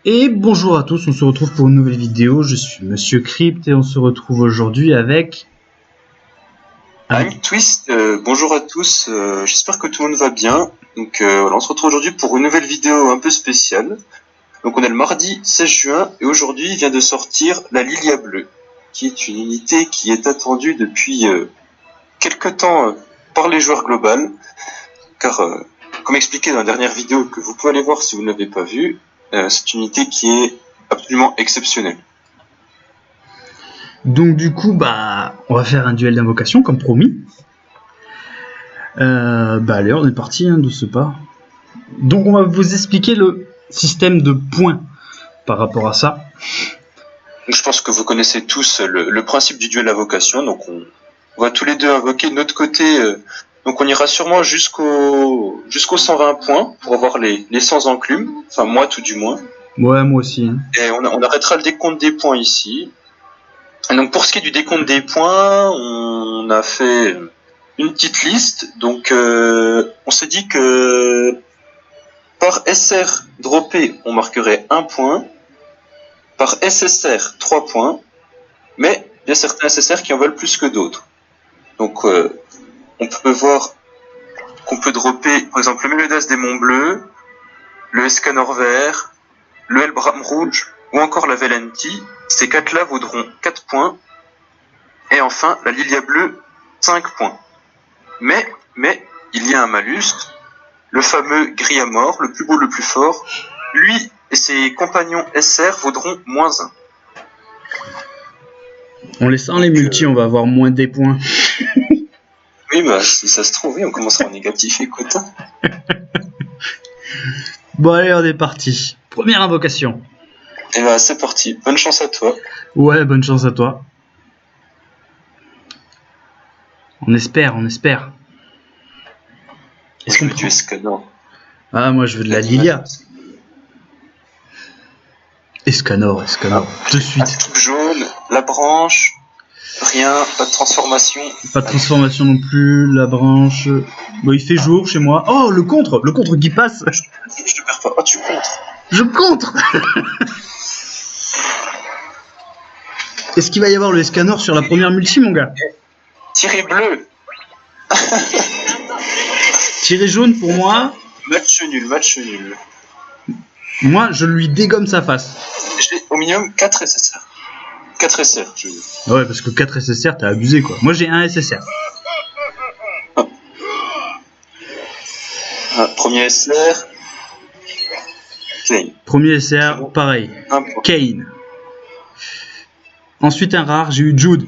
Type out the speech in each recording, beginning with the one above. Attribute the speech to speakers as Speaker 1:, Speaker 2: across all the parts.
Speaker 1: Et bonjour à tous, on se retrouve pour une nouvelle vidéo. Je suis Monsieur Crypt et on se retrouve aujourd'hui avec
Speaker 2: Twist. Bonjour à tous, j'espère que tout le monde va bien. Donc voilà, on se retrouve aujourd'hui pour une nouvelle vidéo un peu spéciale. Donc on est le mardi 16 juin et aujourd'hui vient de sortir la Lilia Bleue, qui est une unité qui est attendue depuis quelques temps par les joueurs global. Car comme expliqué dans la dernière vidéo que vous pouvez aller voir si vous ne l'avez pas vue, c'est une unité qui est absolument exceptionnelle.
Speaker 1: Donc du coup, on va faire un duel d'invocation comme promis. Allez, on est parti de ce pas. Donc on va vous expliquer le système de points par rapport à ça.
Speaker 2: Je pense que vous connaissez tous le principe du duel d'invocation. Donc on va tous les deux invoquer de notre côté. Donc on ira sûrement jusqu'aux 120 points pour avoir les 100 enclumes. Enfin moi tout du moins.
Speaker 1: Ouais, moi aussi.
Speaker 2: Et on arrêtera le décompte des points ici. Et donc pour ce qui est du décompte des points, on a fait une petite liste. Donc on s'est dit que par SR droppé, on marquerait 1 point. Par SSR, 3 points. Mais il y a certains SSR qui en veulent plus que d'autres. Donc on peut voir qu'on peut dropper par exemple le Mélodas des Monts Bleus, le Escanor vert, le Helbram rouge ou encore la Valenti. Ces 4-là vaudront 4 points. Et enfin la Lilia bleue, 5 points. Mais il y a un malus, le fameux gris à mort, le plus beau, le plus fort. Lui et ses compagnons SR vaudront moins 1.
Speaker 1: On laisse les multi, on va avoir moins des points.
Speaker 2: Oui, si ça se trouve, oui, on commencera en négatif, écoute.
Speaker 1: Bon, allez, on est parti. Première invocation.
Speaker 2: Et c'est parti. Bonne chance à toi.
Speaker 1: Ouais, bonne chance à toi. On espère.
Speaker 2: Est-ce que tu es Escanor?
Speaker 1: Ah, moi je veux de la Lilia. Escanor. De suite.
Speaker 2: Un truc jaune, la branche, rien, pas de transformation.
Speaker 1: Pas de transformation non plus, la branche. Bon, il fait jour chez moi. Oh, le contre qui passe.
Speaker 2: Je te perds pas. Oh, tu contres.
Speaker 1: Je contre. Est-ce qu'il va y avoir le Escanor sur la première multi, mon gars?
Speaker 2: Tiré bleu.
Speaker 1: Tiré jaune pour moi.
Speaker 2: Match nul.
Speaker 1: Moi, je lui dégomme sa face.
Speaker 2: J'ai au minimum 4 SSR. 4 SR, je veux dire.
Speaker 1: Ouais, parce que 4 SSR, t'as abusé, quoi. Moi, j'ai un SSR.
Speaker 2: Premier SR. Kane.
Speaker 1: Premier SR, pareil. Kane. Ensuite, un rare, j'ai eu Jude.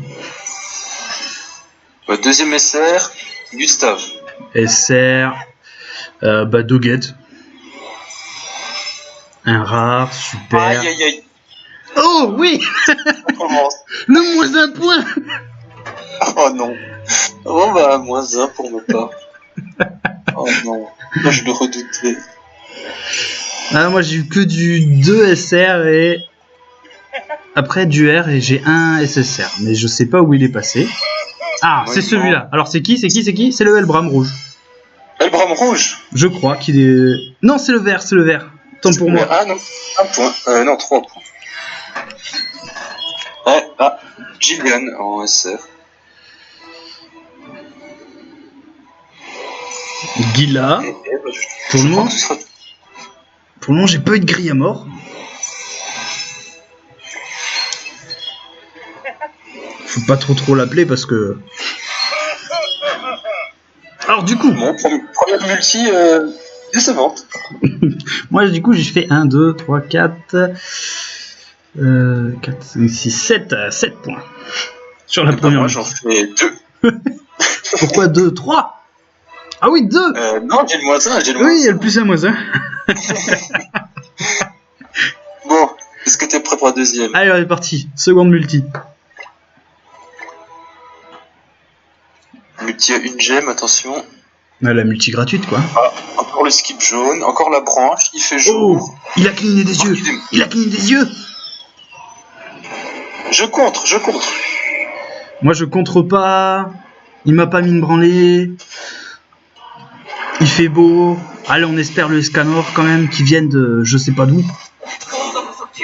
Speaker 2: Deuxième SR, Gustave.
Speaker 1: SR, Doggett. Un rare, super.
Speaker 2: Aïe.
Speaker 1: Oh oui. Le moins 1 point.
Speaker 2: Oh non. Oh moins 1 pour ma part. Oh non. Moi je le redoutais.
Speaker 1: Ah, moi j'ai eu que du 2 SR et après du R et j'ai un SSR. Mais je sais pas où il est passé. Ah, ouais, c'est celui-là. Alors c'est qui? C'est le Helbram rouge.
Speaker 2: Helbram rouge?
Speaker 1: Je crois qu'il est... Non, c'est le vert. Tant pour moi.
Speaker 2: Ah non, 1 point. Non, 3 points. Gillian en SR.
Speaker 1: Gila. Pour le moment, j'ai pas eu de grille à mort. Faut pas trop l'appeler parce que... Alors du coup...
Speaker 2: Mon première multi décevante.
Speaker 1: Moi du coup j'ai fait 1, 2, 3, 4... 4, 5, 6, 7 points. Sur la première.
Speaker 2: Moi j'en fais 2.
Speaker 1: Pourquoi 2? 3? Ah oui, 2.
Speaker 2: Non, j'ai le moins 1.
Speaker 1: Oui, il y a le plus 1, moins 1.
Speaker 2: Bon, est-ce que t'es prêt pour la deuxième?
Speaker 1: Allez, on est parti. Seconde multi.
Speaker 2: Multi à une gemme, attention.
Speaker 1: Ah, la multi gratuite, quoi.
Speaker 2: Encore le skip jaune, encore la branche, il fait jour.
Speaker 1: Oh, il a cligné des yeux.
Speaker 2: Je contre.
Speaker 1: Moi, je contre pas. Il m'a pas mis une branlée. Il fait beau. Allez, on espère le Escanor quand même qui vienne de je sais pas d'où.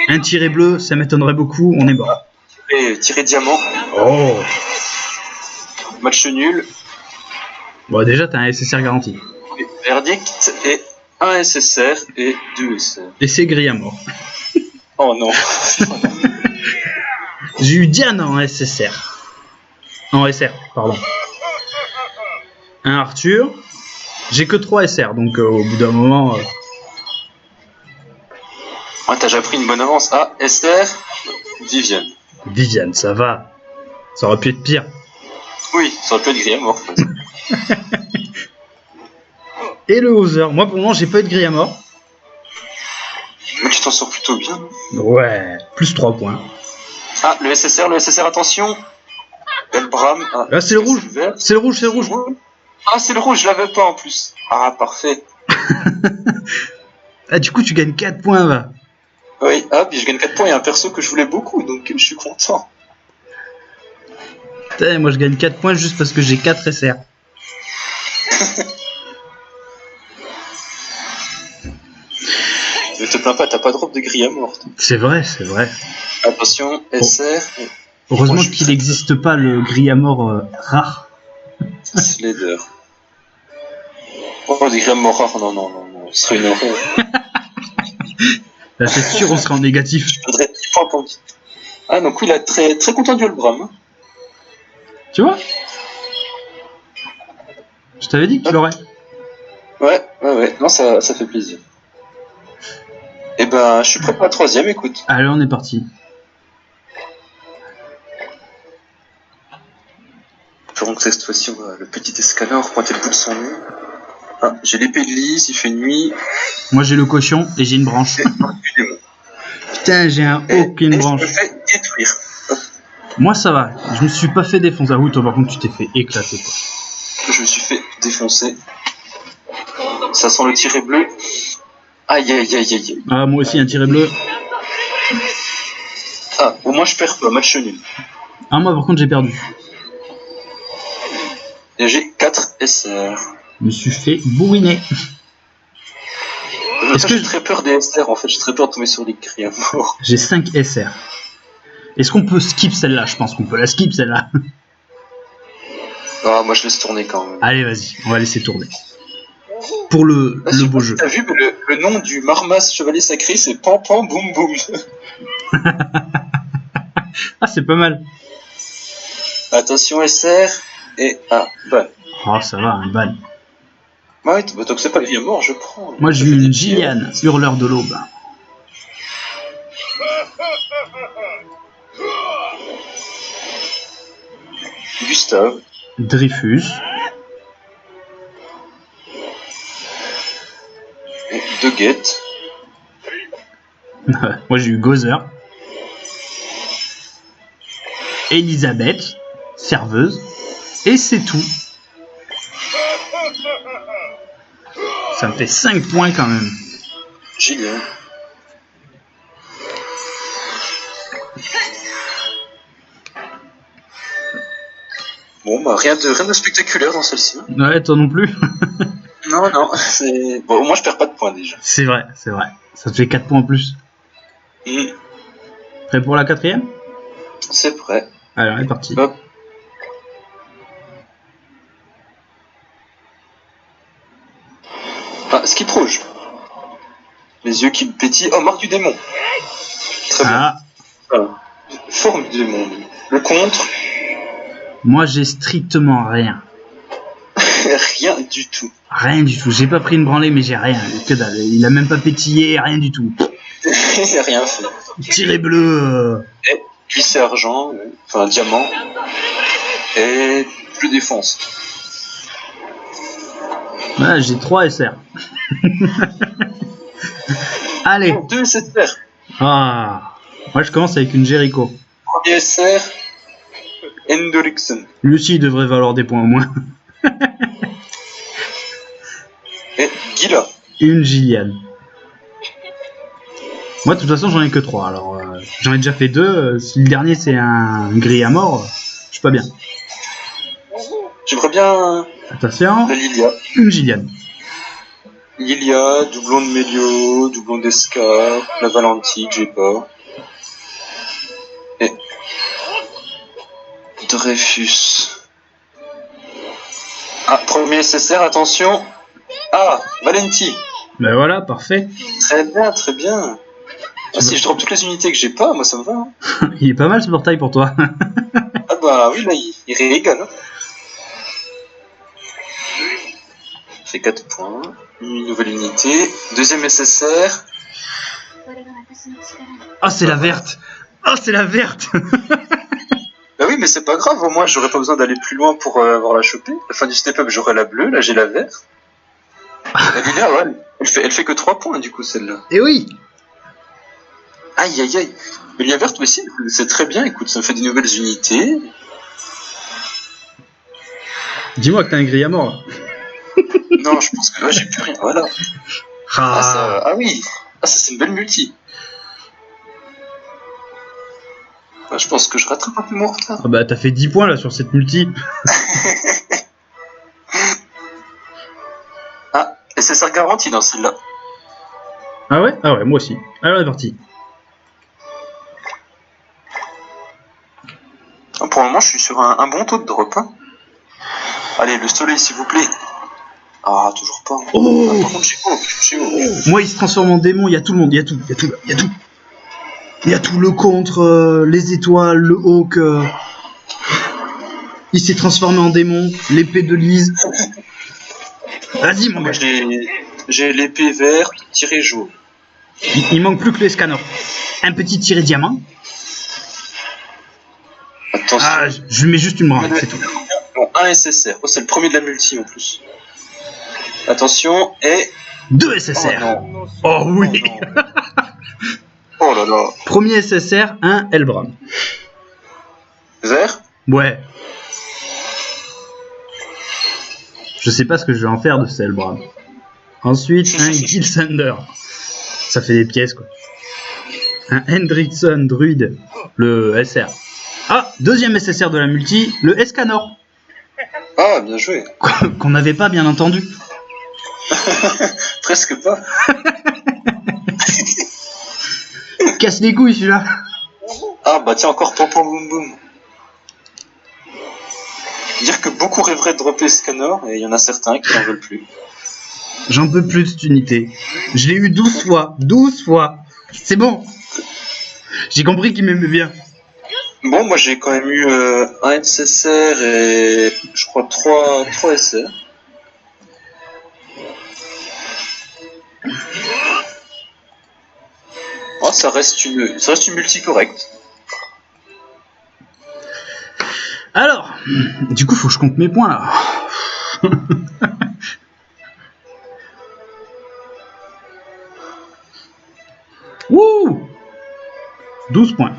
Speaker 1: Un tiré bleu, ça m'étonnerait beaucoup, on est mort.
Speaker 2: Et tiré diamant.
Speaker 1: Oh.
Speaker 2: Match nul.
Speaker 1: Bon, déjà, t'as un SSR garanti.
Speaker 2: Verdict et 1 SSR et 2 SR.
Speaker 1: Et c'est gris à mort.
Speaker 2: Oh non.
Speaker 1: J'ai eu Diane en SSR. En SR, pardon. Un Arthur. J'ai que 3 SR, donc au bout d'un moment...
Speaker 2: Ouais, t'as déjà pris une bonne avance. Ah, SR, Viviane.
Speaker 1: Viviane, ça va. Ça aurait pu être pire.
Speaker 2: Oui, ça aurait pu être gris à mort.
Speaker 1: Et le Hauser. Moi, pour le moment, j'ai pas eu de grille à mort.
Speaker 2: Mais tu t'en sors plutôt bien.
Speaker 1: Ouais, plus 3 points.
Speaker 2: Ah, le SSR, attention. Elbram. Ah,
Speaker 1: Là, c'est le rouge. C'est le rouge, c'est le rouge.
Speaker 2: Ah, c'est le rouge, je l'avais pas en plus. Ah, parfait.
Speaker 1: Ah, du coup, tu gagnes 4 points, va.
Speaker 2: Oui, ah, puis je gagne 4 points et un perso que je voulais beaucoup, donc je suis content.
Speaker 1: Putain, moi, je gagne 4 points juste parce que j'ai 4 SR.
Speaker 2: Ne te plains pas, t'as pas de drop de grille à mort.
Speaker 1: C'est vrai, c'est vrai.
Speaker 2: Attention, SR.
Speaker 1: Heureusement qu'il n'existe pas le grille à mort rare.
Speaker 2: Slader. Oh, des grilles à mort rares, non, ce serait une horreur.
Speaker 1: Là, c'est sûr, on sera en négatif.
Speaker 2: Je perdrais 10 points pour... Ah, donc oui, il a très, très content du Elbram. Hein.
Speaker 1: Tu vois? Je t'avais dit que tu l'aurais.
Speaker 2: Ouais, non, ça fait plaisir. Eh ben, je suis prêt pour la 3ème, écoute.
Speaker 1: Allez, on est parti.
Speaker 2: Espérons que cette fois-ci, on va le petit escanor pointer le bout de son nez. Ah, j'ai l'épée de Lise, il fait nuit.
Speaker 1: Moi, j'ai le cochon et j'ai une branche. Putain, j'ai un haut et une branche.
Speaker 2: Je me fais détruire.
Speaker 1: Moi, ça va. Je me suis pas fait défoncer. Ah oui, toi, par contre, tu t'es fait éclater, quoi.
Speaker 2: Je me suis fait défoncer. Ça sent le tiré bleu. Aïe.
Speaker 1: Ah, moi aussi, un tiré bleu.
Speaker 2: Ah, au moins je perds pas, match nul.
Speaker 1: Ah, moi, par contre, j'ai perdu.
Speaker 2: Et j'ai 4 SR.
Speaker 1: Je me suis fait bourriner.
Speaker 2: J'ai très peur des SR en fait, j'ai très peur de tomber sur les cris à mort.
Speaker 1: J'ai 5 SR. Est-ce qu'on peut skip celle-là? Je pense qu'on peut la skip celle-là.
Speaker 2: Ah, moi je laisse tourner quand même.
Speaker 1: Allez, vas-y, on va laisser tourner. Pour le beau jeu.
Speaker 2: T'as vu, le nom du Marmas Chevalier Sacré, c'est Pam Pam Boum Boum.
Speaker 1: Ah, c'est pas mal.
Speaker 2: Attention SR, et ban.
Speaker 1: Oh, ça va, un ban.
Speaker 2: Ouais, tant que c'est pas le vieux mort, je prends.
Speaker 1: Moi, j'ai eu une Gillian, hurleur de l'aube.
Speaker 2: Gustave.
Speaker 1: Dreyfus.
Speaker 2: Et De Guette.
Speaker 1: Moi, j'ai eu Gozer. Elisabeth, serveuse. Et c'est tout. Ça me fait 5 points quand même.
Speaker 2: Julien. Bon, bah rien de spectaculaire dans celle-ci.
Speaker 1: Ouais, toi non plus.
Speaker 2: Non, c'est... Bon, moi je perds pas de points déjà.
Speaker 1: C'est vrai. Ça te fait 4 points en plus. Prêt pour la 4ème?
Speaker 2: C'est prêt.
Speaker 1: Allez, on est parti.
Speaker 2: Hop. Ah, skip rouge. Les yeux qui pétillent. Oh, marque du démon. Très bien. Voilà. Forme du démon. Le contre.
Speaker 1: Moi, j'ai strictement rien.
Speaker 2: Rien du tout.
Speaker 1: Rien du tout. J'ai pas pris une branlée, mais j'ai rien. Que dalle. Il a même pas pétillé, rien du tout.
Speaker 2: Rien fait.
Speaker 1: Tiré bleu.
Speaker 2: Et glissé argent, enfin diamant. Et je défonce.
Speaker 1: Ouais, j'ai 3 SR. Allez.
Speaker 2: 2 SR.
Speaker 1: Ah. Moi, je commence avec une Jericho.
Speaker 2: Premier SR. Hendrickson.
Speaker 1: Lui aussi, il devrait valoir des points au moins.
Speaker 2: Et Gila.
Speaker 1: Une Gillian. Moi, de toute façon, j'en ai que 3. Alors, j'en ai déjà fait 2. Si le dernier, c'est un gris à mort, je suis pas bien.
Speaker 2: J'aimerais bien...
Speaker 1: Attention.
Speaker 2: La Lilia.
Speaker 1: Une Gillian.
Speaker 2: Lilia, doublon de Mélio, doublon d'Escar, la Valentique, j'ai pas. Et Dreyfus. Ah, premier SSR, attention. Ah, Valenti.
Speaker 1: Ben voilà, parfait.
Speaker 2: Très bien, très bien. Ah, si je drop toutes les unités que j'ai pas, moi ça me va. Hein.
Speaker 1: Il est pas mal ce portail pour toi.
Speaker 2: Ah bah oui, là il régale. Hein. Fait 4 points. Une nouvelle unité. Deuxième SSR.
Speaker 1: Ah, c'est la verte. Ah, c'est la verte.
Speaker 2: Bah oui, mais c'est pas grave, au moins j'aurais pas besoin d'aller plus loin pour avoir la choper. À la fin du step-up, j'aurai la bleue, là j'ai la verte. La Lilia, ouais, elle fait que 3 points du coup celle-là.
Speaker 1: Et oui.
Speaker 2: Aïe aïe aïe. Mais Lilia verte, mais si, c'est très bien, écoute, ça me fait des nouvelles unités.
Speaker 1: Dis-moi que t'as un grille à mort là.
Speaker 2: Non, je pense que là j'ai plus rien, voilà. Ah oui, ah ça c'est une belle multi. Ah, je pense que je rattrape un peu mon retard.
Speaker 1: Ah bah t'as fait 10 points là sur cette multi.
Speaker 2: Ah, SSR garantie dans celle-là.
Speaker 1: Ah ouais? Ah ouais, moi aussi. Alors on est parti.
Speaker 2: Pour le moment, je suis sur un bon taux de drop. Hein. Allez, le soleil, s'il vous plaît. Ah, toujours pas.
Speaker 1: Oh,
Speaker 2: Ah, par contre, j'ai Hawk.
Speaker 1: moi il se transforme en démon, il y a tout le monde, il y a tout, il y a tout, il y a tout. Il y a tout, le contre, les étoiles, le Hawk. Il s'est transformé en démon, l'épée de Lise. Vas-y mon
Speaker 2: Moi,
Speaker 1: gars.
Speaker 2: j'ai l'épée verte, tiré jaune.
Speaker 1: Il manque plus que les scanners. Un petit tiré diamant.
Speaker 2: Attention.
Speaker 1: Ah, je lui mets juste une branle, c'est tout.
Speaker 2: Bon, un SSR. Oh, c'est le premier de la multi en plus. Attention, et...
Speaker 1: 2 SSR.
Speaker 2: Oh non.
Speaker 1: Oh oui.
Speaker 2: Oh là là.
Speaker 1: Premier SSR, un Elbram.
Speaker 2: Vert.
Speaker 1: Ouais. Je sais pas ce que je vais en faire de ce Elbram. Ensuite, un Gilsander. Ça fait des pièces quoi. Un Hendrickson druide, le SR. Ah, deuxième SSR de la multi, le Escanor.
Speaker 2: Ah, bien joué.
Speaker 1: Qu'on n'avait pas bien entendu.
Speaker 2: Presque pas.
Speaker 1: Casse les couilles celui-là.
Speaker 2: Ah bah tiens, encore pom pom boum boum. Dire que beaucoup rêveraient de dropper Scanner, et il y en a certains qui n'en veulent plus.
Speaker 1: J'en peux plus de cette unité. Je l'ai eu 12 fois. 12 fois. C'est bon. J'ai compris qu'il m'aimait bien.
Speaker 2: Bon, moi j'ai quand même eu un SSR et je crois 3 SR. Oh, ça reste une multi correcte.
Speaker 1: Alors, du coup, faut que je compte mes points là. Wouh 12 points.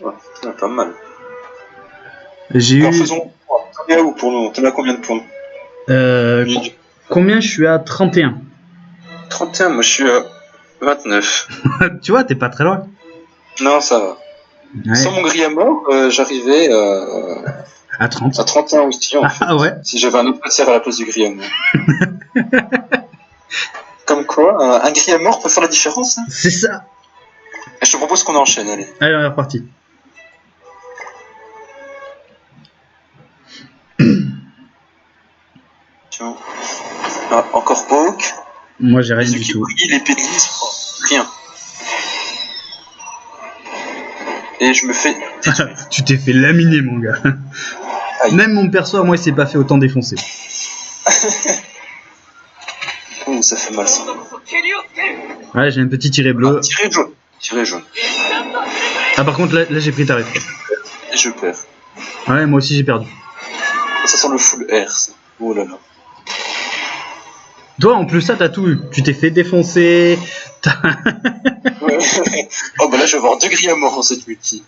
Speaker 2: Ouais, c'est pas mal.
Speaker 1: J'ai
Speaker 2: Alors
Speaker 1: eu.
Speaker 2: faisons. T'en es où pour nous? T'en as combien de points?
Speaker 1: Combien je suis à 31.
Speaker 2: 31, moi je suis à 29.
Speaker 1: Tu vois, t'es pas très loin.
Speaker 2: Non, ça va.
Speaker 1: Ouais.
Speaker 2: Sans mon grille à mort, j'arrivais
Speaker 1: À 30.
Speaker 2: à 31 aussi en fait.
Speaker 1: Ah ouais.
Speaker 2: Si j'avais un autre SR à la place du grille à mort. Comme quoi, un grille à mort peut faire la différence. Hein.
Speaker 1: C'est ça.
Speaker 2: Et je te propose qu'on enchaîne, allez.
Speaker 1: Allez, on est reparti.
Speaker 2: Tiens. Ah, encore Hawk.
Speaker 1: Moi, j'ai rien
Speaker 2: Ceux
Speaker 1: du
Speaker 2: qui
Speaker 1: tout.
Speaker 2: brillent, l'épée de Lise, rien. Et je me fais.
Speaker 1: Tu t'es fait laminer, mon gars.
Speaker 2: Aïe.
Speaker 1: Même mon perso, à moi, il s'est pas fait autant défoncer.
Speaker 2: Ouh, ça fait mal ça.
Speaker 1: Ouais, j'ai un petit tiré bleu.
Speaker 2: Ah, tiré jaune. Tiré jaune.
Speaker 1: Ah, par contre, là j'ai pris ta réponse.
Speaker 2: Et je perds.
Speaker 1: Ouais, moi aussi, j'ai perdu.
Speaker 2: Ça sent le full R, ça. Oh là là.
Speaker 1: Toi, en plus, ça, t'as tout eu. Tu t'es fait défoncer.
Speaker 2: Ouais. Oh bah là, je vais avoir 2 grilles à mort dans cette multi.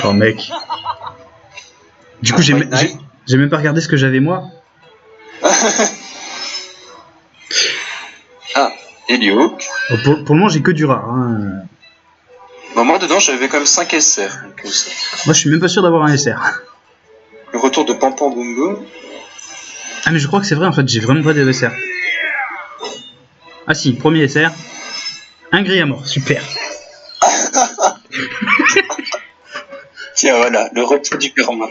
Speaker 1: Oh, mec. Du coup, j'ai même pas regardé ce que j'avais moi.
Speaker 2: Ah, Helio.
Speaker 1: Oh, pour le moment, j'ai que du rare. Hein.
Speaker 2: Bah, moi, dedans, j'avais quand même 5 SR. Donc,
Speaker 1: Moi, je suis même pas sûr d'avoir un SR.
Speaker 2: le retour de Pampan Boom Boom.
Speaker 1: Ah, mais je crois que c'est vrai, en fait, j'ai vraiment pas de SR. Ah si, premier SR. Un gris à mort, super.
Speaker 2: Tiens, voilà, le retour du karma.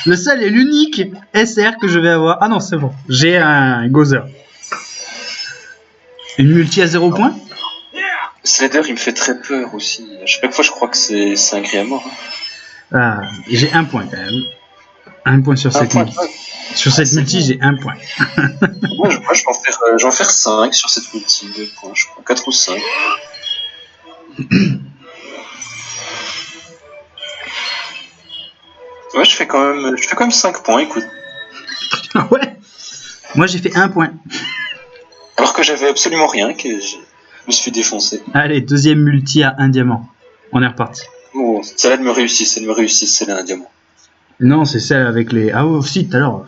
Speaker 1: Le seul et l'unique SR que je vais avoir. Ah non, c'est bon. J'ai un Gozer. Une multi à 0 points.
Speaker 2: Slader, il me fait très peur aussi. À chaque fois, je crois que c'est un gris à mort. Hein.
Speaker 1: Ah, j'ai un point quand même. Un point sur
Speaker 2: Un
Speaker 1: cette
Speaker 2: point.
Speaker 1: multi. Sur cette
Speaker 2: c'est
Speaker 1: multi,
Speaker 2: bon.
Speaker 1: j'ai un point.
Speaker 2: Moi, je vais en faire 5 sur cette multi. 2 points, je crois. 4 ou 5. Ouais, je fais quand même 5 points, écoute.
Speaker 1: Ah ouais. Moi, j'ai fait un point.
Speaker 2: Alors que j'avais absolument rien, que je me suis défoncé.
Speaker 1: Allez, deuxième multi à un diamant. On est reparti.
Speaker 2: Oh, celle-là, elle me réussit, celle-là, un diamant.
Speaker 1: Non, c'est celle avec les. Ah ouais, aussi, tout à l'heure.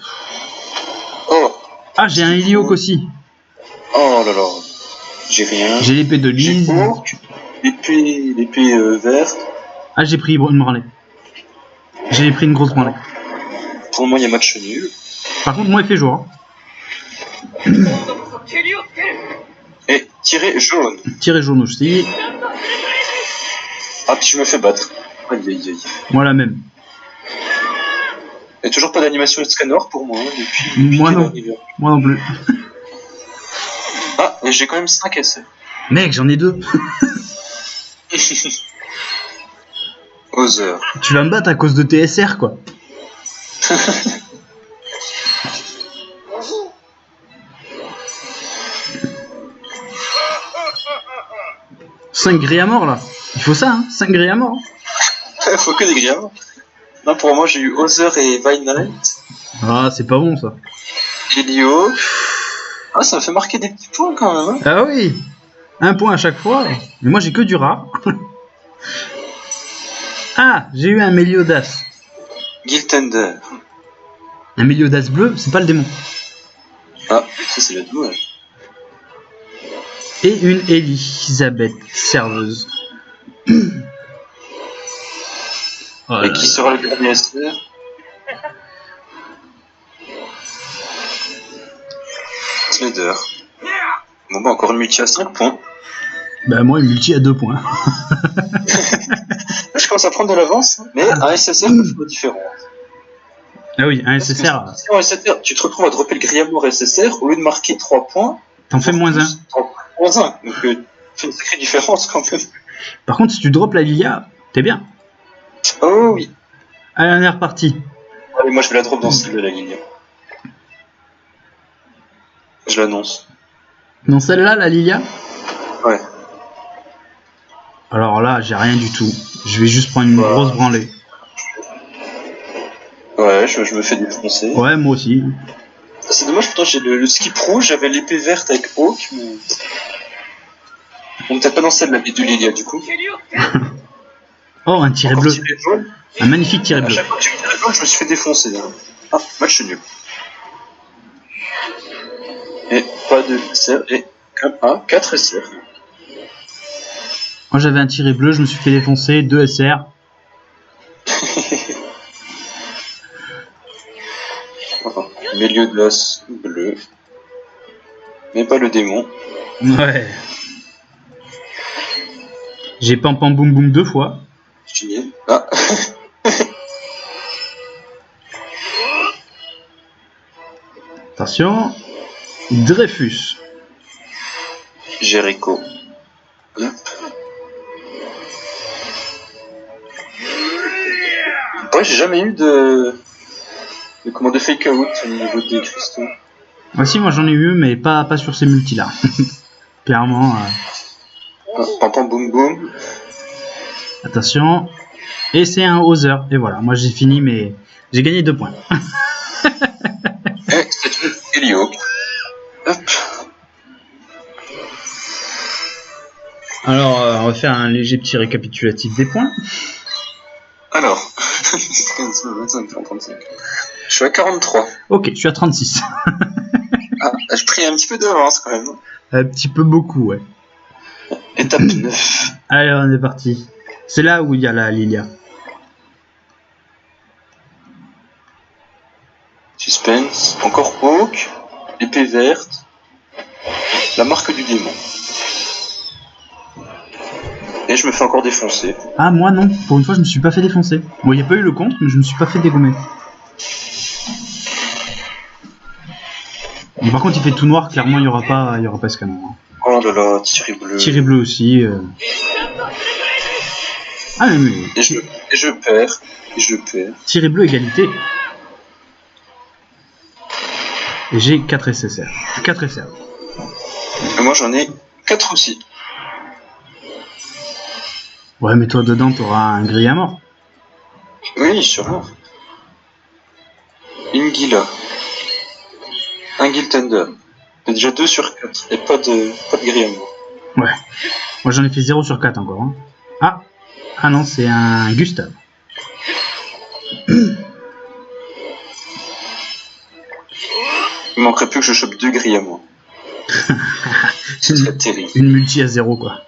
Speaker 2: Oh,
Speaker 1: Ah, j'ai un Heliok aussi.
Speaker 2: oh là là. J'ai rien.
Speaker 1: J'ai l'épée de
Speaker 2: J'ai
Speaker 1: Lise.
Speaker 2: Hawk, l'épée verte.
Speaker 1: Ah, j'ai pris une branlée. J'ai pris une grosse branlée.
Speaker 2: Pour le moment, il y a match nul.
Speaker 1: Par contre, moi, il fait jour. Hein.
Speaker 2: Et tirer jaune.
Speaker 1: Tiré jaune aussi.
Speaker 2: Ah, puis je me fais battre. Aïe, aïe, aïe.
Speaker 1: Moi, la même.
Speaker 2: Il n'y a toujours pas d'animation de scanner pour moi, hein, depuis
Speaker 1: Moi
Speaker 2: qu'elle est
Speaker 1: non.
Speaker 2: arrivée.
Speaker 1: Moi non plus.
Speaker 2: Ah, et j'ai quand même 5 essais.
Speaker 1: Mec, j'en ai 2.
Speaker 2: Other.
Speaker 1: Tu vas me battre à cause de TSR, quoi. Cinq gris à mort, là. Il faut ça, hein. 5 gris à mort.
Speaker 2: Faut que des grillages. Non, pour moi, j'ai eu Other et Vine
Speaker 1: Ah, c'est pas bon, ça.
Speaker 2: Helio. Ah, ça me fait marquer des petits points quand même. Hein.
Speaker 1: Ah oui. Un point à chaque fois. Mais moi, j'ai que du rare. Ah, j'ai eu un Méliodas.
Speaker 2: Giltender.
Speaker 1: Un Méliodas bleu, c'est pas le démon.
Speaker 2: Ah, ça c'est la double.
Speaker 1: Et une Elisabeth, serveuse. Oh
Speaker 2: Et qui sera le dernier SR? Slader. Bon bah encore une multi à 5 points.
Speaker 1: Bah moi, une multi à 2 points.
Speaker 2: Là, je commence à prendre de l'avance, mais un SSR peut faire la différence.
Speaker 1: Ah oui, un
Speaker 2: Parce que
Speaker 1: SSR,
Speaker 2: si en SSR, tu te retrouves à dropper le Griamour SSR, au lieu de marquer 3 points,
Speaker 1: t'en fais moins 1.
Speaker 2: moins 1. Donc tu fais une sacrée différence quand même.
Speaker 1: Par contre, si tu drops la Lilia, t'es bien.
Speaker 2: Oh oui.
Speaker 1: Allez, on est reparti.
Speaker 2: Allez, moi je vais la drop dans celle de la ligne. Je l'annonce.
Speaker 1: Dans celle-là, la Lilia?
Speaker 2: Ouais.
Speaker 1: Alors là, j'ai rien du tout. Je vais juste prendre une grosse branlée.
Speaker 2: Ouais, je me fais défoncer.
Speaker 1: Ouais, moi aussi.
Speaker 2: C'est dommage, pourtant j'ai le skip rouge, j'avais l'épée verte avec Hawk, mais... On peut-être pas dans celle de Lilia du coup.
Speaker 1: Oh, un tiré
Speaker 2: Encore
Speaker 1: bleu.
Speaker 2: tiré jaune.
Speaker 1: Un magnifique tiré
Speaker 2: À
Speaker 1: bleu.
Speaker 2: chaque fois que j'ai eu tiré jaune, je me suis fait défoncer. Là. Ah, match nul. Et pas de SR, et 4 SR.
Speaker 1: Moi, j'avais un tiré bleu, je me suis fait défoncer. 2 SR.
Speaker 2: Enfin, milieu de l'os bleu. Mais pas le démon.
Speaker 1: Ouais. J'ai pam pam boum boum 2 fois.
Speaker 2: Fini. Ah.
Speaker 1: Attention. Dreyfus.
Speaker 2: Jericho. Hop. Ouais, j'ai jamais eu de fake out au niveau des cristaux.
Speaker 1: Ah si, moi j'en ai eu, mais pas sur ces multis-là. Clairement.
Speaker 2: Pam pam boum boum.
Speaker 1: Attention. Et c'est un Other. Et voilà, moi j'ai fini, mais j'ai gagné 2 points.
Speaker 2: Et c'est une Helio. Hop.
Speaker 1: Alors, on va faire un léger petit récapitulatif des points.
Speaker 2: Alors, 15, 25, 30, 35. Je suis à 43.
Speaker 1: Ok, je suis à 36.
Speaker 2: Ah, je pris un petit peu d'avance quand même.
Speaker 1: Un petit peu beaucoup, ouais.
Speaker 2: Étape 9.
Speaker 1: Allez, on est parti. C'est là où il y a la Lilia.
Speaker 2: Suspense. Encore Hawk. Épée verte. La marque du démon. Et je me fais encore défoncer.
Speaker 1: Ah, moi non. Pour une fois, je me suis pas fait défoncer. Bon, il n'y a pas eu le compte, mais je me suis pas fait dégommer. Bon, par contre, il fait tout noir. Clairement, il y aura pas scanner.
Speaker 2: Oh là là, Thierry bleu.
Speaker 1: Thierry bleu aussi. Ah, mais...
Speaker 2: Et je perds. Et je perds.
Speaker 1: Thierry bleu, égalité. Et j'ai 4 SSR. 4 SR.
Speaker 2: Et moi, j'en ai 4 aussi.
Speaker 1: Ouais, mais toi, dedans, t'auras un grill à mort.
Speaker 2: Oui, sûrement. Une Gila. Un Guild Thunder. C'est déjà 2 sur 4. Et pas de grille à mort.
Speaker 1: Ouais. Moi, j'en ai fait 0 sur 4 encore. Hein. Ah non, c'est un Gustave.
Speaker 2: Il manquerait plus que je chope 2 grilles à mort. Ce serait terrible.
Speaker 1: Une multi à 0, quoi.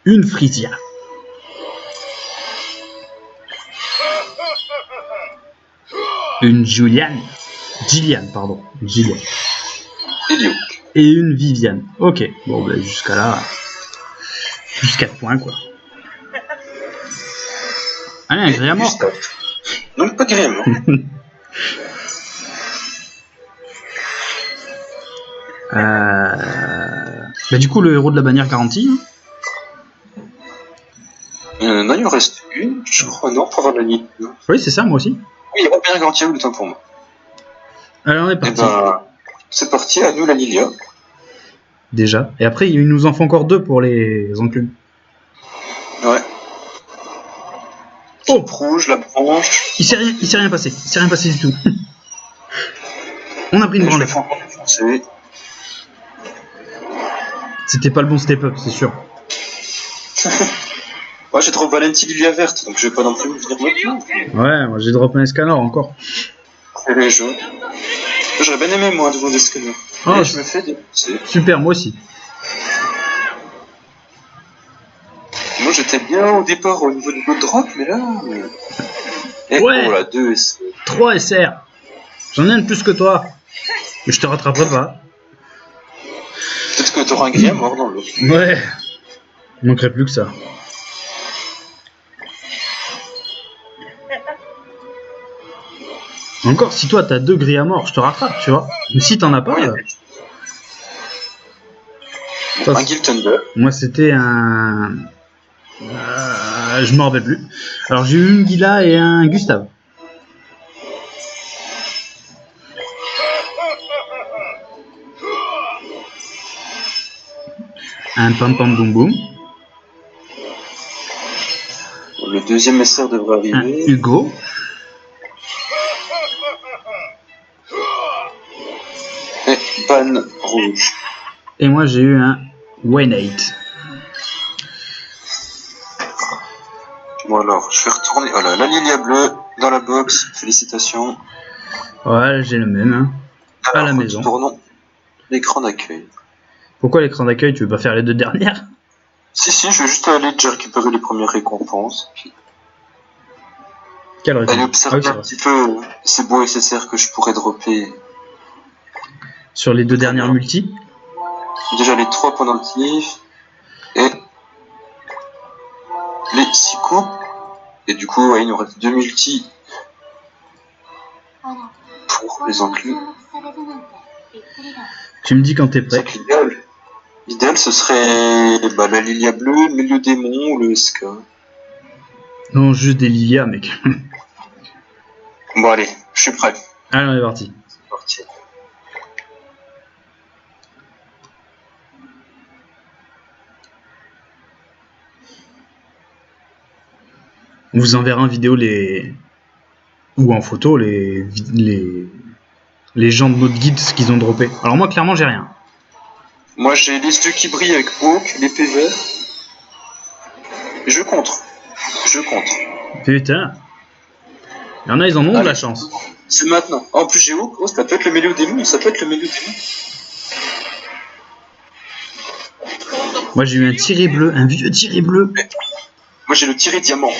Speaker 1: Une Frisia. Une Gillian, pardon. Gillian.
Speaker 2: Elio.
Speaker 1: Et une Viviane. Ok. Bon, bah, jusqu'à là. Plus 4 points, quoi. Allez, un grille à mort.
Speaker 2: Non, pas de grille à mort.
Speaker 1: Bah, du coup, le héros de la bannière garantie.
Speaker 2: Non, il en reste une, je crois, non, pour avoir la ligne.
Speaker 1: Oui, c'est ça, moi aussi.
Speaker 2: Oui, il va bien garantir le temps pour moi.
Speaker 1: Alors, on est
Speaker 2: Et
Speaker 1: parti.
Speaker 2: ben, c'est parti, à nous la Lilia.
Speaker 1: Déjà. Et après, il nous en faut encore 2 pour les enclumes.
Speaker 2: Ouais.
Speaker 1: Oh,
Speaker 2: rouge, la branche.
Speaker 1: il s'est rien passé. Il s'est rien passé du tout. On a pris une
Speaker 2: Je me
Speaker 1: branlette.
Speaker 2: fais encore défoncer.
Speaker 1: C'était pas le bon step-up, c'est sûr.
Speaker 2: Moi, j'ai trop Valenti Lilia verte, donc je vais pas non plus venir maintenant.
Speaker 1: Ouais, moi j'ai drop un Escanor encore.
Speaker 2: C'est les jeux. J'aurais bien aimé, moi, devant des scanners.
Speaker 1: Oh,
Speaker 2: et je me fais défoncer.
Speaker 1: Super, moi aussi.
Speaker 2: Moi, j'étais bien au départ au niveau du gold drop, mais là. Et
Speaker 1: Ouais.
Speaker 2: oh là, 2 SR.
Speaker 1: 3 SR. J'en ai un de plus que toi. Mais je te rattraperai pas.
Speaker 2: Peut-être que t'auras un grille à mort dans l'autre.
Speaker 1: Ouais. Il manquerait plus que ça. Encore, si toi t'as 2 grilles à mort, je te rattrape, tu vois. Mais si t'en as pas,
Speaker 2: Oui,
Speaker 1: ça,
Speaker 2: un Guild Thunder.
Speaker 1: moi c'était un... je m'en rappelle plus. Alors j'ai eu une Gila et un Gustave. Un pam pam boum boum.
Speaker 2: Le deuxième SR devrait
Speaker 1: Un
Speaker 2: arriver.
Speaker 1: Hugo.
Speaker 2: Et ban rouge.
Speaker 1: Et moi j'ai eu un Wayne 8.
Speaker 2: Bon alors, je vais retourner. Voilà, la Lilia bleue dans la box. Félicitations.
Speaker 1: Ouais, j'ai le même. Hein. À la maison.
Speaker 2: Retournons l'écran d'accueil.
Speaker 1: Pourquoi l'écran d'accueil? Tu veux pas faire les 2 dernières?
Speaker 2: Si, je vais juste aller déjà récupérer les premières récompenses. Puis
Speaker 1: Quelle
Speaker 2: aller
Speaker 1: récompense?
Speaker 2: observer un petit peu ces beaux SSR que je pourrais dropper.
Speaker 1: Sur les 2 dernières multi?
Speaker 2: Déjà les 3 pendentifs. Et les 6 coups. Et du coup, ouais, il nous reste 2 multi pour les enclus.
Speaker 1: Tu me dis quand t'es prêt.
Speaker 2: L'idéal, ce serait la Lilia bleue, le milieu démon ou le SK.
Speaker 1: Non, juste des Lilia, mec.
Speaker 2: Bon, allez, je suis prêt.
Speaker 1: Allez, on est parti.
Speaker 2: C'est parti.
Speaker 1: On vous enverra en vidéo ou en photo les gens de notre guide, ce qu'ils ont droppé. Alors moi, clairement, j'ai rien.
Speaker 2: Moi, j'ai les yeux qui brillent avec Hawk, l'épée verte. Je contre.
Speaker 1: Putain. Il y en a, ils en ont de la chance.
Speaker 2: C'est maintenant. En plus, j'ai Hawk. Oh, ça peut être le milieu démon.
Speaker 1: Moi, j'ai eu un tiré bleu, un vieux tiré bleu.
Speaker 2: Moi, j'ai le tiré diamant.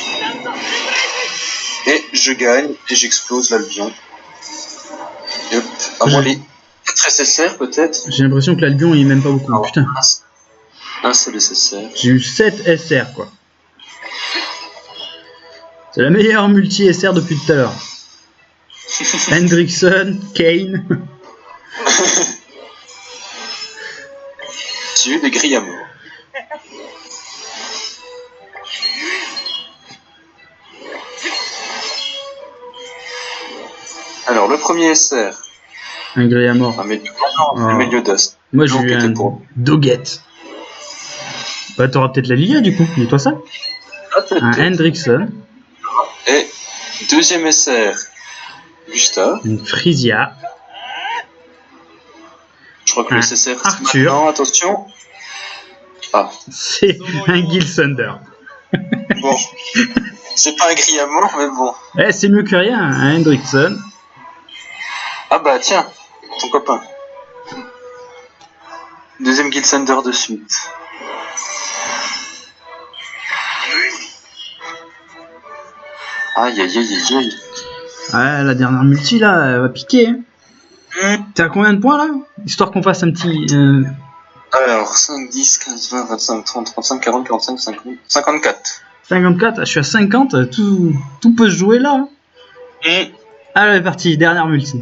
Speaker 2: Et je gagne et j'explose l'Albion. Et hop, à moi les autre SSR peut-être?
Speaker 1: J'ai l'impression que l'Albion il m'aime pas beaucoup.
Speaker 2: Non.
Speaker 1: Putain,
Speaker 2: Un seul SSR.
Speaker 1: j'ai eu 7 SR quoi. C'est la meilleure multi-SR depuis tout à l'heure. Hendrickson, Kane.
Speaker 2: J'ai eu des grilles à mort. Alors, le premier SR.
Speaker 1: Un gré à mort.
Speaker 2: Ah, mais non,
Speaker 1: Oh.
Speaker 2: Meliodas.
Speaker 1: Moi j'ai
Speaker 2: Donc,
Speaker 1: eu
Speaker 2: était
Speaker 1: un
Speaker 2: pour-
Speaker 1: Doggett. Bah t'auras peut-être la Liga du coup, dis-toi ça.
Speaker 2: Ah, peut-être.
Speaker 1: Un Hendrickson,
Speaker 2: Et deuxième SR. Gustave.
Speaker 1: une Frisia,
Speaker 2: Je crois que le SSR. c'est
Speaker 1: Arthur.
Speaker 2: maintenant, attention. Ah,
Speaker 1: c'est un Gil Thunder.
Speaker 2: bon. C'est pas un gris à mort, mais bon.
Speaker 1: Eh c'est mieux que rien, un Hendrickson.
Speaker 2: Ah bah tiens, ton copain. Deuxième Guild Thunder de suite. Aïe aïe aïe aïe aïe.
Speaker 1: Ouais, la dernière multi là, elle va piquer. Hein. T'es à combien de points là? Histoire qu'on fasse un petit.
Speaker 2: Alors, 5, 10, 15, 20, 25, 30, 35, 40, 45, 50, 54.
Speaker 1: 54, je suis à 50, tout peut se jouer là. Allez, parti, dernière multi.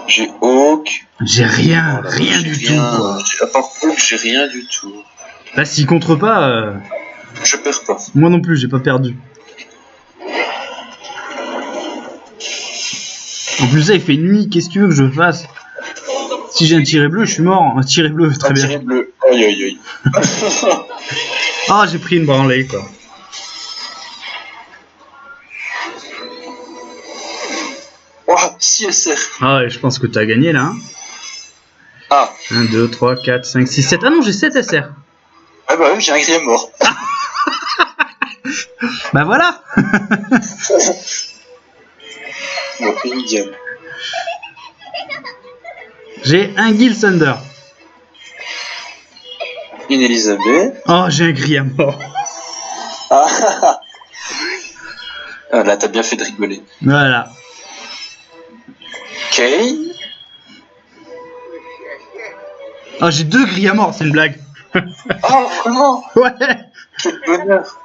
Speaker 2: J'ai Hawk.
Speaker 1: J'ai rien,
Speaker 2: Voilà,
Speaker 1: rien
Speaker 2: j'ai
Speaker 1: du
Speaker 2: rien.
Speaker 1: tout quoi.
Speaker 2: À part Hawk, j'ai rien du tout.
Speaker 1: Là, s'il contre pas,
Speaker 2: Je perds pas.
Speaker 1: moi non plus, j'ai pas perdu. En plus, ça, il fait nuit, qu'est-ce que tu veux que je fasse? Si j'ai un tiret bleu, je suis mort. Un tiret bleu, très bien.
Speaker 2: Tiré bleu. Aïe aïe aïe.
Speaker 1: Ah, j'ai pris une branlée quoi.
Speaker 2: Oh, 6 SR.
Speaker 1: Ah ouais, je pense que t'as gagné là. Hein.
Speaker 2: Ah,
Speaker 1: 1, 2, 3, 4, 5, 6, 7. Ah non, j'ai 7 SR.
Speaker 2: ah bah oui, j'ai un gris à mort.
Speaker 1: Bah voilà.
Speaker 2: Bon, Indian.
Speaker 1: J'ai un Gil Thunder.
Speaker 2: Une Elisabeth.
Speaker 1: Oh, j'ai un gris à mort.
Speaker 2: Ah, ah, là, t'as bien fait de rigoler.
Speaker 1: Voilà.
Speaker 2: Kane.
Speaker 1: Oh, j'ai 2 gris à mort, c'est une blague.
Speaker 2: Oh, comment?
Speaker 1: Ouais.
Speaker 2: Quel bonheur.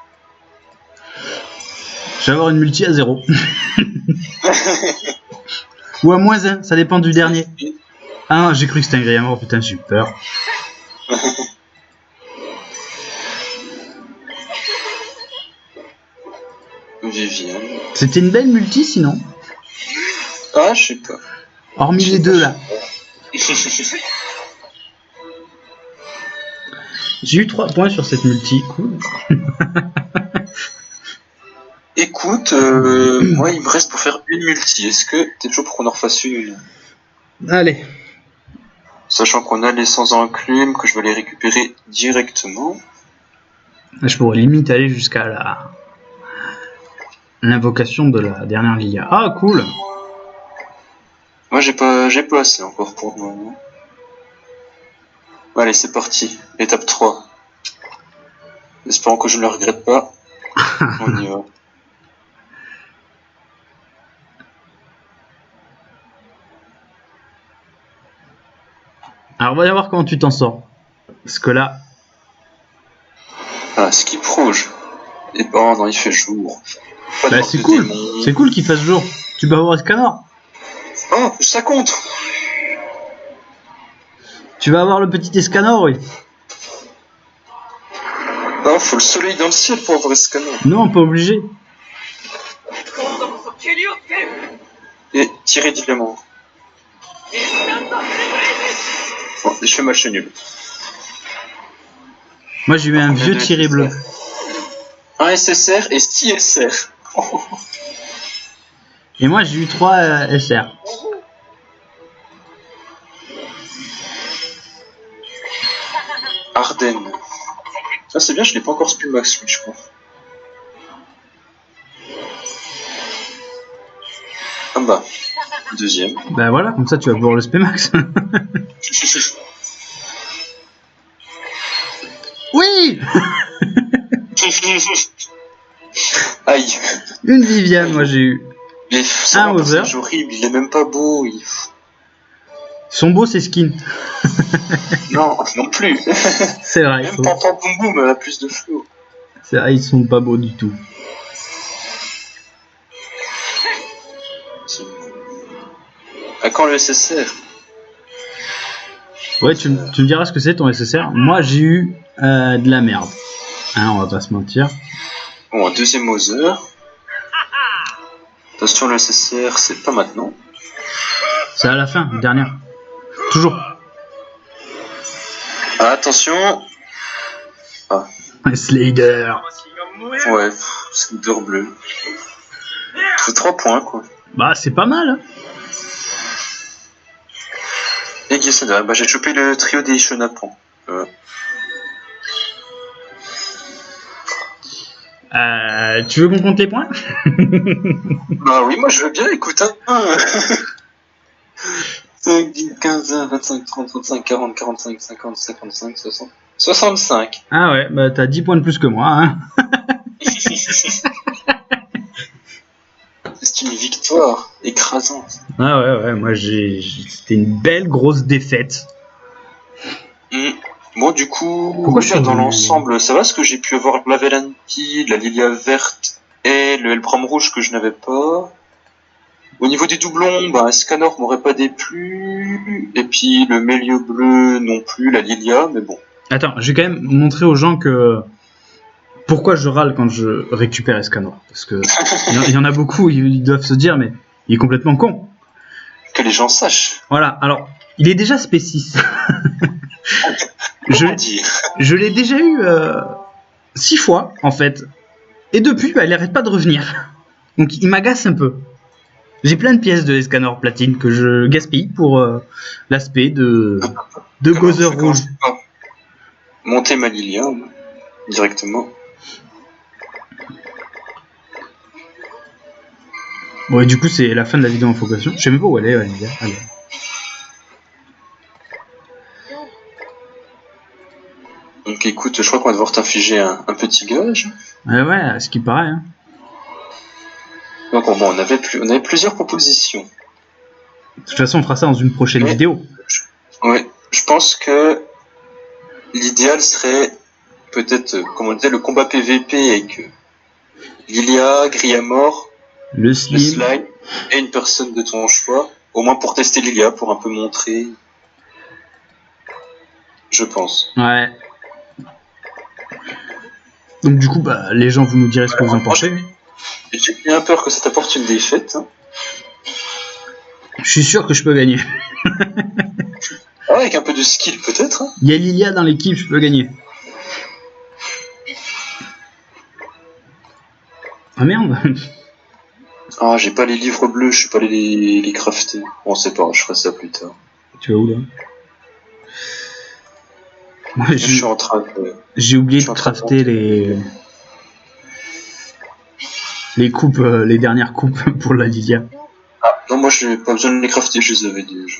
Speaker 1: Je vais avoir une multi à 0. Ou à moins 1, ça dépend du dernier. Ah non, j'ai cru que c'était un gris à mort, putain, j'ai eu peur.
Speaker 2: Viviane.
Speaker 1: C'était une belle multi sinon.
Speaker 2: Ah, je sais pas.
Speaker 1: Hormis les deux là. J'ai eu 3 points sur cette multi, cool.
Speaker 2: Écoute, moi il me reste pour faire une multi. Est-ce que t'es chaud pour qu'on en refasse une ou non?
Speaker 1: Allez.
Speaker 2: Sachant qu'on a les sans enclumes, que je vais les récupérer directement.
Speaker 1: Je pourrais limite aller jusqu'à l'invocation de la dernière Liga. Ah cool.
Speaker 2: Moi j'ai pas assez encore pour le moment. Allez, c'est parti. Étape 3. Espérons que je ne le regrette pas. On y va.
Speaker 1: Alors on va y voir comment tu t'en sors. Parce que là,
Speaker 2: Ah, skip rouge. Et bon, non, il fait jour. Pas de
Speaker 1: bah,
Speaker 2: porte
Speaker 1: c'est
Speaker 2: de
Speaker 1: cool.
Speaker 2: démon.
Speaker 1: C'est cool qu'il fasse jour. Tu peux avoir Escanor.
Speaker 2: Oh, ça compte.
Speaker 1: Tu vas avoir le petit Escanor, oui.
Speaker 2: Non, faut le soleil dans le ciel pour avoir ce canon.
Speaker 1: Non, pas obligé.
Speaker 2: Et tirer du diamant. Bon, je fais match nul.
Speaker 1: Moi j'ai eu un vieux tiré bleu.
Speaker 2: Un SSR et 6 SR.
Speaker 1: Et moi j'ai eu 3 SR.
Speaker 2: Ardennes. Ah, c'est bien, je l'ai pas encore Spulmax, lui, je crois. Ah bah, deuxième.
Speaker 1: Bah voilà, comme ça tu vas pouvoir le Spmax. Oui.
Speaker 2: Aïe.
Speaker 1: Une Viviane, moi j'ai eu.
Speaker 2: Mais c'est
Speaker 1: Un
Speaker 2: un
Speaker 1: Hauser.
Speaker 2: personnage horrible, il est même pas beau.
Speaker 1: Ils sont beaux ces skins.
Speaker 2: Non, non plus.
Speaker 1: C'est vrai,
Speaker 2: Même Pampan Boum Boum a plus de flow.
Speaker 1: c'est vrai, ils sont pas beaux du tout.
Speaker 2: À quand le SSR?
Speaker 1: Ouais, tu me diras ce que c'est ton SSR. Moi j'ai eu de la merde. Hein, on va pas se mentir.
Speaker 2: Bon, un deuxième Hauser. Attention, le SSR, c'est pas maintenant.
Speaker 1: C'est à la fin, dernière. Toujours.
Speaker 2: Ah, attention.
Speaker 1: Slader.
Speaker 2: Ouais, Slider bleu. C'est 3 points, quoi.
Speaker 1: Bah c'est pas mal. Hein.
Speaker 2: Et Gessada, bah j'ai chopé le trio des Chenapan.
Speaker 1: Tu veux qu'on compte les points?
Speaker 2: Bah oui, moi je veux bien, écoute. Hein. 5, 10, 15, 20, 25, 30, 35, 40, 45, 50, 55, 60. 65.
Speaker 1: Ah ouais, bah t'as 10 points de plus que moi. Hein.
Speaker 2: C'est une victoire écrasante.
Speaker 1: Ah ouais, moi c'était une belle grosse défaite.
Speaker 2: Bon, du coup,
Speaker 1: pourquoi je suis
Speaker 2: dans l'ensemble, ça va, parce que j'ai pu avoir la Velanti, la Lilia verte et le Helbram rouge que je n'avais pas. Au niveau des doublons, bah, Scanor m'aurait pas déplu, et puis le Mélio bleu non plus, la Lilia, mais bon.
Speaker 1: Attends, je vais quand même montrer aux gens que pourquoi je râle quand je récupère Escanor. Parce que il y en a beaucoup, ils doivent se dire, mais il est complètement con.
Speaker 2: Que les gens sachent.
Speaker 1: Voilà, alors, il est déjà spécis. je l'ai déjà eu 6 fois, en fait. Et depuis, bah, il arrête pas de revenir. Donc il m'agace un peu. J'ai plein de pièces de Escanor platine que je gaspille pour l'aspect de Gozer rouge.
Speaker 2: Monter ma Lilia, directement.
Speaker 1: Bon, et du coup, c'est la fin de la vidéo en focalisation. Je sais même pas où elle est, ouais, allez.
Speaker 2: Donc écoute, je crois qu'on va devoir t'infliger un petit gage.
Speaker 1: Ouais, à ce qui paraît. Hein.
Speaker 2: Donc bon, on avait plusieurs propositions.
Speaker 1: De toute façon, on fera ça dans une prochaine vidéo.
Speaker 2: Ouais, je pense que l'idéal serait peut-être, comme on disait, le combat PVP avec Lilia, Griamore,
Speaker 1: le slime
Speaker 2: et une personne de ton choix. Au moins pour tester Lilia, pour un peu montrer. Je pense.
Speaker 1: Ouais. Donc du coup, bah, les gens, vous nous direz ce que vous en pensez.
Speaker 2: J'ai bien peur que ça t'apporte une défaite. Hein.
Speaker 1: Je suis sûr que je peux gagner.
Speaker 2: Ah, avec un peu de skill peut-être. Hein.
Speaker 1: Il y a Lilia dans l'équipe, je peux gagner. Ah merde.
Speaker 2: Ah, j'ai pas les livres bleus, je sais pas les crafter. Bon, c'est pas grave, je ferai ça plus tard.
Speaker 1: Tu vas où là? Moi,
Speaker 2: je suis en train de...
Speaker 1: J'ai oublié de crafter les coupes, les dernières coupes pour la Lilia.
Speaker 2: Ah, non, moi j'ai pas besoin de les crafter, je les avais déjà.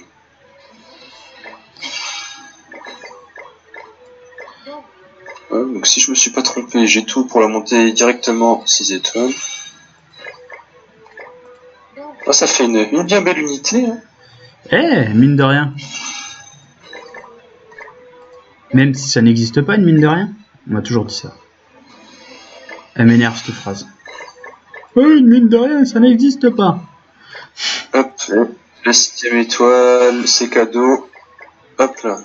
Speaker 2: Donc si je me suis pas trompé, j'ai tout pour la monter directement 6 étoiles. Ah, ça fait une bien belle unité. Hein.
Speaker 1: Mine de rien. Même si ça n'existe pas, une mine de rien. On m'a toujours dit ça. Elle m'énerve cette phrase. Une mine de rien, ça n'existe pas.
Speaker 2: Hop, la 6ème étoile, c'est cadeau. Hop là.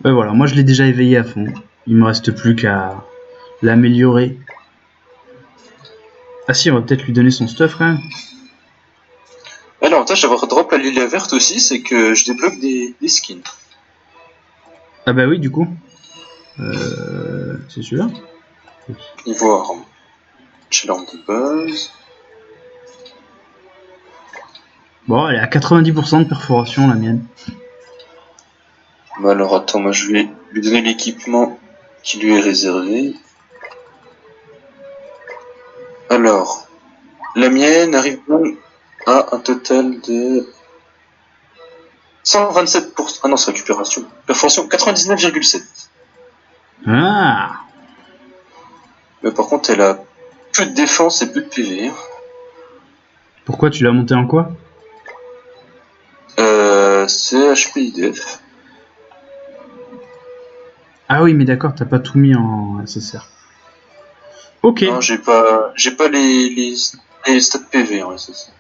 Speaker 1: Ouais, voilà, moi je l'ai déjà éveillé à fond. Il me reste plus qu'à l'améliorer. Ah si, on va peut-être lui donner son stuff quand même.
Speaker 2: Ah, l'avantage d'avoir drop la Lilia verte aussi, c'est que je débloque des skins.
Speaker 1: Ah bah oui, du coup. C'est celui-là.
Speaker 2: Niveau arme. J'ai l'arme de base.
Speaker 1: Bon, elle est à 90% de perforation, la mienne.
Speaker 2: Bah alors attends, moi je vais lui donner l'équipement qui lui est réservé. Alors, la mienne arrive à un total de 127%. Ah non, c'est récupération. Perforation 99,7.
Speaker 1: Ah.
Speaker 2: Mais par contre, elle a peu de défense et peu de PV.
Speaker 1: Pourquoi tu l'as monté en quoi?
Speaker 2: C'est HPIDF.
Speaker 1: Ah oui, mais d'accord, t'as pas tout mis en SSR. Ok.
Speaker 2: Non, j'ai pas les stats PV en SSR.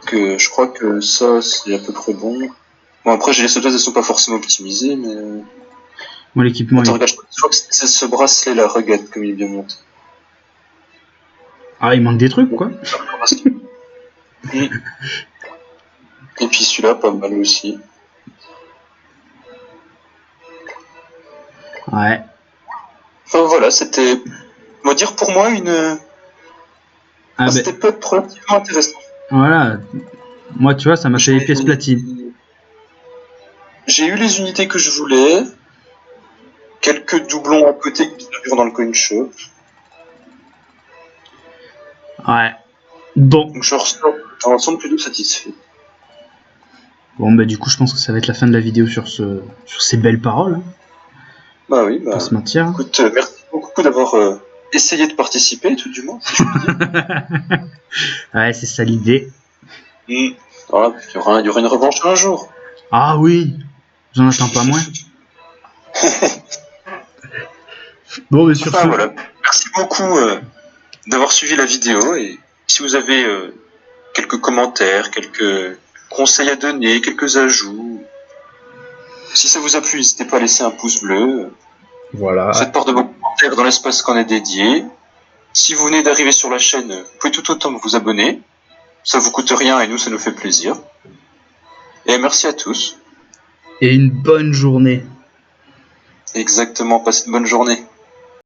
Speaker 2: Que je crois que ça c'est à peu près bon. Bon après j'ai les sauvegardes, elles sont pas forcément optimisées, mais.
Speaker 1: Moi, l'équipement
Speaker 2: Attends,
Speaker 1: est...
Speaker 2: regarde, je crois que c'est ce bracelet là, regarde comme il est bien monté.
Speaker 1: Ah, il manque des trucs, quoi.
Speaker 2: Et puis celui-là, pas mal aussi.
Speaker 1: Ouais.
Speaker 2: Enfin voilà, c'était, on va dire pour moi une.
Speaker 1: Ah ben,
Speaker 2: C'était pas relativement intéressant.
Speaker 1: voilà. Moi, tu vois, ça m'a fait les pièces platine.
Speaker 2: J'ai eu les unités que je voulais. Quelques doublons à côté qui durent dans le coin shop.
Speaker 1: Ouais. Bon.
Speaker 2: Donc je ressors dans l'ensemble plutôt satisfait.
Speaker 1: Bon, bah, du coup, je pense que ça va être la fin de la vidéo sur ces belles paroles. Hein.
Speaker 2: Bah oui, bah.
Speaker 1: Pas se mentir.
Speaker 2: Écoute, merci beaucoup d'avoir essayé de participer, tout du moins, si je puis dire.
Speaker 1: Ouais, c'est ça l'idée.
Speaker 2: Voilà, il y aura une revanche un jour.
Speaker 1: Ah oui. J'en attends pas moins. Bon, mais sur
Speaker 2: Enfin,
Speaker 1: ce...
Speaker 2: voilà. Merci beaucoup d'avoir suivi la vidéo et si vous avez quelques commentaires, quelques conseils à donner, quelques ajouts, si ça vous a plu, n'hésitez pas à laisser un pouce bleu.
Speaker 1: Voilà.
Speaker 2: Faites part de vos commentaires dans l'espace qu'on est dédié. Si vous venez d'arriver sur la chaîne, vous pouvez tout autant vous abonner. Ça vous coûte rien et nous, ça nous fait plaisir. Et merci à tous.
Speaker 1: Et une bonne journée.
Speaker 2: Exactement, passez une bonne journée.